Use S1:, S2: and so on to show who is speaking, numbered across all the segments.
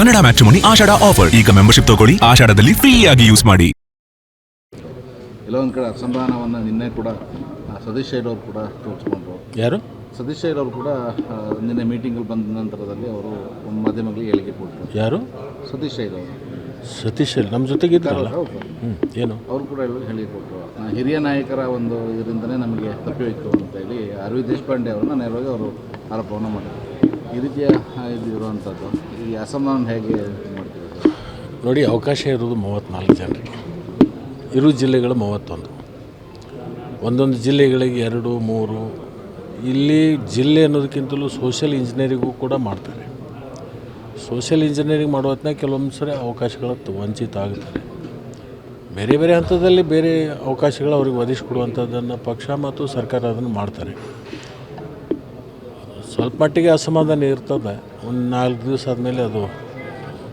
S1: Kannada matrimony ಆಷಾಢ offer. ಈಗ membership ತಗೊಳ್ಳಿ, ಆಷಾಢದಲ್ಲಿ free ಆಗಿ ಯೂಸ್ ಮಾಡಿ.
S2: ಕೆಲವೊಂದು ಕಡೆ ಅಸಮಾಧಾನವನ್ನು ನಿನ್ನೆ ಕೂಡ ಸತೀಶ್ ಶೈಲವರು ಕೂಡ ತೋರಿಸ್ಕೊಂಡ್ರು.
S3: ಯಾರು?
S2: ಸತೀಶ್ ಶೈಲವರು ಕೂಡ ನಿನ್ನೆ ಮೀಟಿಂಗಲ್ಲಿ ಬಂದ ನಂತರದಲ್ಲಿ ಅವರು ಮಾಧ್ಯಮಗಳಿಗೆ ಹೇಳಿಕೆ ಕೊಟ್ಟರು.
S3: ಯಾರು?
S2: ಸತೀಶ್ ಶೈಲವರು.
S3: ಸತೀಶ್ ನಮ್ಮ ಜೊತೆಗೆ ಇದ್ದಾರಲ್ಲ. ಏನು
S2: ಅವರು ಕೂಡ ಹೇಳಿಕೆ ಕೊಟ್ಟರು. ಹಿರಿಯ ನಾಯಕರ ಒಂದು ಇದರಿಂದನೇ ನಮಗೆ ತಪ್ಪಿ ಹೋಯಿತು ಅಂತ ಹೇಳಿ ಅರವಿಂದ್ ದೇಶಪಾಂಡೆ ಅವರನ್ನ ನೇರವಾಗಿ ಅವರು ಆರೋಪವನ್ನು ಮಾಡಿದರು. ಈ ರೀತಿಯ ಇದು ಇರುವಂಥದ್ದು ಈ ಅಸಮಾಧಾನ ಹೇಗೆ ಮಾಡ್ತೀವಿ?
S3: ನೋಡಿ, ಅವಕಾಶ ಇರೋದು 34 ಜನರಿಗೆ, ಇರೋ ಜಿಲ್ಲೆಗಳು 31. ಒಂದೊಂದು ಜಿಲ್ಲೆಗಳಿಗೆ 2, 3. ಇಲ್ಲಿ ಜಿಲ್ಲೆ ಅನ್ನೋದಕ್ಕಿಂತಲೂ ಸೋಷಿಯಲ್ ಇಂಜಿನಿಯರಿಂಗು ಕೂಡ ಮಾಡ್ತಾರೆ. ಸೋಷಿಯಲ್ ಇಂಜಿನಿಯರಿಂಗ್ ಮಾಡೋ ಹೊತ್ತಿನಾಗ ಕೆಲವೊಂದು ಸರಿ ಅವಕಾಶಗಳು ವಂಚಿತ ಆಗುತ್ತಾರೆ. ಬೇರೆ ಬೇರೆ ಹಂತದಲ್ಲಿ ಬೇರೆ ಅವಕಾಶಗಳು ಅವ್ರಿಗೆ ಒದಗಿಸ್ಕೊಡುವಂಥದ್ದನ್ನು ಪಕ್ಷ ಮತ್ತು ಸರ್ಕಾರ ಅದನ್ನು ಮಾಡ್ತಾರೆ. ಸ್ವಲ್ಪ ಮಟ್ಟಿಗೆ ಅಸಮಾಧಾನ ಇರ್ತದೆ. ಒಂದು 4 ದಿವಸ ಆದಮೇಲೆ ಅದು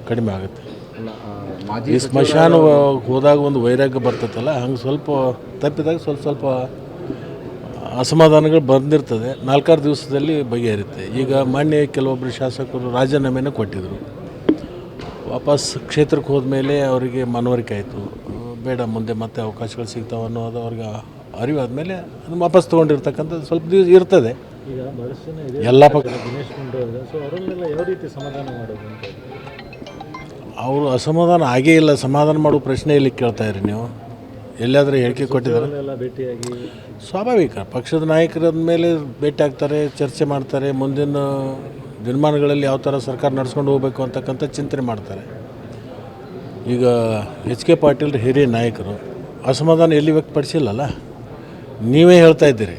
S3: ಕಡಿಮೆ ಆಗುತ್ತೆ. ಈ ಸ್ಮಶಾನ ಹೋದಾಗ ಒಂದು ವೈರಾಗ್ಯ ಬರ್ತೈತಲ್ಲ, ಹಂಗೆ ಸ್ವಲ್ಪ ತಪ್ಪಿದಾಗ ಸ್ವಲ್ಪ ಅಸಮಾಧಾನಗಳು ಬಂದಿರ್ತದೆ. 4-6 ದಿವಸದಲ್ಲಿ ಬಗೆಹರುತ್ತೆ. ಈಗ ಮೊನ್ನೆ ಕೆಲವೊಬ್ಬರು ಶಾಸಕರು ರಾಜೀನಾಮೆಯನ್ನು ಕೊಟ್ಟಿದ್ದರು. ವಾಪಸ್ ಕ್ಷೇತ್ರಕ್ಕೆ ಹೋದ್ಮೇಲೆ ಅವರಿಗೆ ಮನವರಿಕೆ ಆಯಿತು, ಬೇಡ ಮುಂದೆ ಮತ್ತೆ ಅವಕಾಶಗಳು ಸಿಗ್ತಾವೆ ಅನ್ನೋದು ಅವ್ರಿಗೆ ಅರಿವಾದ್ಮೇಲೆ ಅದನ್ನು ವಾಪಸ್ ತೊಗೊಂಡಿರ್ತಕ್ಕಂಥದ್ದು ಸ್ವಲ್ಪ ದಿವಸ ಇರ್ತದೆ.
S4: ಈಗ ಭಾಳಷ್ಟು ಜನ
S3: ಎಲ್ಲ ಪಕ್ಷ
S4: ದಿನೇಶ್ ಗುಂಡೂರಾವ್, ಸೊ ಅವರನ್ನೆಲ್ಲ ಯಾವ ರೀತಿ ಸಮಾಧಾನ ಮಾಡೋದು ಅಂತ?
S3: ಅವರು ಅಸಮಾಧಾನ ಆಗೇ ಇಲ್ಲ. ಸಮಾಧಾನ ಮಾಡೋ ಪ್ರಶ್ನೆ ಇಲ್ಲಿ ಕೇಳ್ತಾಯಿರಿ ನೀವು. ಎಲ್ಲಾದರೂ ಹೇಳಿಕೆ ಕೊಟ್ಟಿದ್ದಾರೆ?
S4: ಎಲ್ಲ ಭೇಟಿಯಾಗಿ
S3: ಸ್ವಾಭಾವಿಕ. ಪಕ್ಷದ ನಾಯಕರ ಮೇಲೆ ಭೇಟಿ ಆಗ್ತಾರೆ, ಚರ್ಚೆ ಮಾಡ್ತಾರೆ, ಮುಂದಿನ ದಿನಮಾನಗಳಲ್ಲಿ ಯಾವ ಥರ ಸರ್ಕಾರ ನಡೆಸ್ಕೊಂಡು ಹೋಗಬೇಕು ಅಂತಕ್ಕಂಥ ಚಿಂತನೆ ಮಾಡ್ತಾರೆ. ಈಗ HK ಪಾಟೀಲ್ ಹಿರಿಯ ನಾಯಕರು ಅಸಮಾಧಾನ ಎಲ್ಲಿ ವ್ಯಕ್ತಪಡಿಸಿಲ್ಲಲ್ಲ. ನೀವೇ ಹೇಳ್ತಾ ಇದ್ದೀರಿ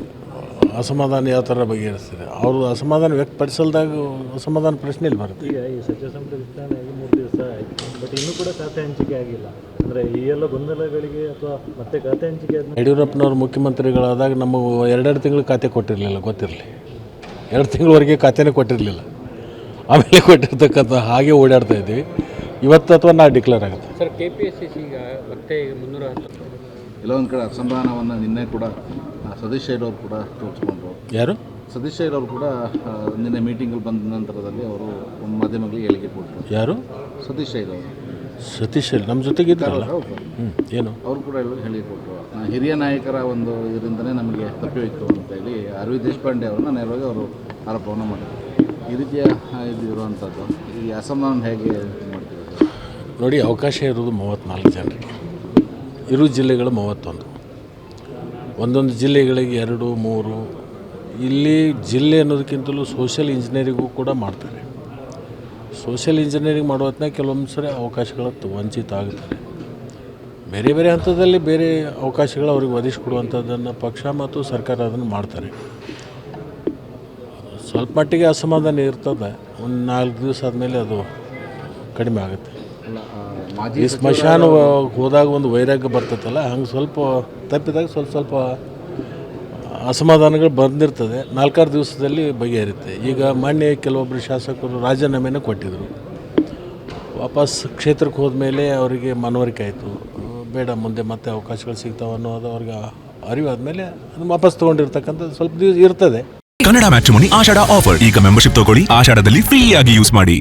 S3: ಅಸಮಾಧಾನ ಯಾವ ಥರ ಬಗೆಹರಿಸ್ತೀರಿ. ಅವರು ಅಸಮಾಧಾನ ವ್ಯಕ್ತಪಡಿಸಲ್ದಾಗ ಅಸಮಾಧಾನ ಪ್ರಶ್ನೆ ಇಲ್ಲಿ ಬರುತ್ತೆ.
S4: ಈಗ ಈ ಸಚಿವ ಸಂಪುಟ ವಿಸ್ತರಣೆ ಆಗಿ 3 ದಿವಸ ಆಯಿತು, ಬಟ್ ಇನ್ನೂ ಕೂಡ ಖಾತೆ ಹಂಚಿಕೆ ಆಗಿಲ್ಲ. ಅಂದರೆ ಈ ಎಲ್ಲ ಗೊಂದಲಗಳಿಗೆ ಅಥವಾ ಮತ್ತೆ ಖಾತೆ ಹಂಚಿಕೆ ಆದ
S3: ಯಡಿಯೂರಪ್ಪನವ್ರು ಮುಖ್ಯಮಂತ್ರಿಗಳಾದಾಗ ನಮಗೆ 2 ತಿಂಗಳು ಖಾತೆ ಕೊಟ್ಟಿರಲಿಲ್ಲ, ಗೊತ್ತಿರಲಿ. 2 ತಿಂಗಳವರೆಗೆ ಖಾತೆನೇ ಕೊಟ್ಟಿರಲಿಲ್ಲ. ಆಮೇಲೆ ಕೊಟ್ಟಿರ್ತಕ್ಕಂಥ ಹಾಗೆ ಓಡಾಡ್ತಾ ಇದ್ದೀವಿ. ಇವತ್ತು ಅಥವಾ ನಾಳೆ ಡಿಕ್ಲೇರ್ ಆಗುತ್ತೆ.
S4: ಸರ್, KPSCC ಈಗ ಮತ್ತೆ 310
S2: ಕೆಲವೊಂದು ಕಡೆ ಅಸಮಾಧಾನವನ್ನು ನಿನ್ನೆ ಕೂಡ ಸತೀಶ್ ಶೈಲವರು ಕೂಡ ತೋರಿಸ್ಕೊಂಡ್ರು.
S3: ಯಾರು?
S2: ಸತೀಶ್ ಶೈಲವರು ಕೂಡ ನಿನ್ನೆ ಮೀಟಿಂಗಲ್ಲಿ ಬಂದ ನಂತರದಲ್ಲಿ ಅವರು ಮಾಧ್ಯಮಗಳಿಗೆ ಹೇಳಿಕೆ ಕೊಟ್ಟರು.
S3: ಯಾರು?
S2: ಸತೀಶ್ ಶೈಲವರು.
S3: ಸತೀಶ್ ನಮ್ಮ ಜೊತೆಗೆ ಇದ್ದಾರಲ್ಲ. ಏನು?
S2: ಅವರು ಕೂಡ ಹೇಳಿಕೆ ಕೊಟ್ಟರು. ಹಿರಿಯ ನಾಯಕರ ಒಂದು ಇದರಿಂದನೇ ನಮಗೆ ತಪ್ಪಿ ಹೋಯಿತು ಅಂತ ಹೇಳಿ ಅರವಿಂದ್ ದೇಶಪಾಂಡೆ ಅವರನ್ನ ನೇರವಾಗಿ ಅವರು ಆರೋಪವನ್ನು ಮಾಡಿದರು. ಈ ರೀತಿಯ ಇದು ಇರುವಂಥದ್ದು ಈ ಅಸಮಾಧಾನ ಹೇಗೆ ಮಾಡ್ತೀವಿ?
S3: ನೋಡಿ, ಅವಕಾಶ ಇರೋದು 34 ಜನರಿಗೆ, ಇರೋ ಜಿಲ್ಲೆಗಳು 31. ಒಂದೊಂದು ಜಿಲ್ಲೆಗಳಿಗೆ 2, 3. ಇಲ್ಲಿ ಜಿಲ್ಲೆ ಅನ್ನೋದಕ್ಕಿಂತಲೂ ಸೋಷಿಯಲ್ ಇಂಜಿನಿಯರಿಂಗು ಕೂಡ ಮಾಡ್ತಾರೆ. ಸೋಷಿಯಲ್ ಇಂಜಿನಿಯರಿಂಗ್ ಮಾಡೋ ಹೊತ್ತಿನಾಗ ಕೆಲವೊಂದು ಸರಿ ಅವಕಾಶಗಳು ವಂಚಿತ ಆಗುತ್ತಾರೆ. ಬೇರೆ ಬೇರೆ ಹಂತದಲ್ಲಿ ಬೇರೆ ಅವಕಾಶಗಳು ಅವ್ರಿಗೆ ಒದಗಿಸ್ಕೊಡುವಂಥದ್ದನ್ನು ಪಕ್ಷ ಮತ್ತು ಸರ್ಕಾರ ಅದನ್ನು ಮಾಡ್ತಾರೆ. ಸ್ವಲ್ಪ ಮಟ್ಟಿಗೆ ಅಸಮಾಧಾನ ಇರ್ತದೆ. ಒಂದು 4 ದಿವಸ ಆದಮೇಲೆ ಅದು ಕಡಿಮೆ ಆಗುತ್ತೆ. ಈ ಸ್ಮಶಾನ ಹೋದಾಗ ಒಂದು ವೈರಾಗ್ಯ ಬರ್ತೈತಲ್ಲ, ಹಂಗೆ ಸ್ವಲ್ಪ ತಪ್ಪಿದಾಗ ಸ್ವಲ್ಪ ಅಸಮಾಧಾನಗಳು ಬಂದಿರ್ತದೆ. 4-6 ದಿವಸದಲ್ಲಿ ಬಗೆಹರುತ್ತೆ. ಈಗ ಮೊನ್ನೆ ಕೆಲವೊಬ್ಬರು ಶಾಸಕರು ರಾಜೀನಾಮೆಯನ್ನು ಕೊಟ್ಟಿದ್ದರು. ವಾಪಸ್ ಕ್ಷೇತ್ರಕ್ಕೆ ಹೋದ್ಮೇಲೆ ಅವರಿಗೆ ಮನವರಿಕೆ ಆಯಿತು, ಬೇಡ ಮುಂದೆ ಮತ್ತೆ ಅವಕಾಶಗಳು ಸಿಗ್ತಾವೆ ಅನ್ನೋದು ಅವ್ರಿಗೆ ಅರಿವಾದ್ಮೇಲೆ ಅದನ್ನು ವಾಪಸ್ ತೊಗೊಂಡಿರ್ತಕ್ಕಂಥದ್ದು ಸ್ವಲ್ಪ ದಿವಸ ಇರ್ತದೆ.
S1: ಕನ್ನಡ ಮ್ಯಾಟ್ರಿಮೋನಿ ಆಷಾಢ ಆಫರ್. ಈಗ ಮೆಂಬರ್ಶಿಪ್ ತಗೊಳ್ಳಿ, ಆಷಾಢದಲ್ಲಿ ಫ್ರೀ ಆಗಿ ಯೂಸ್ ಮಾಡಿ.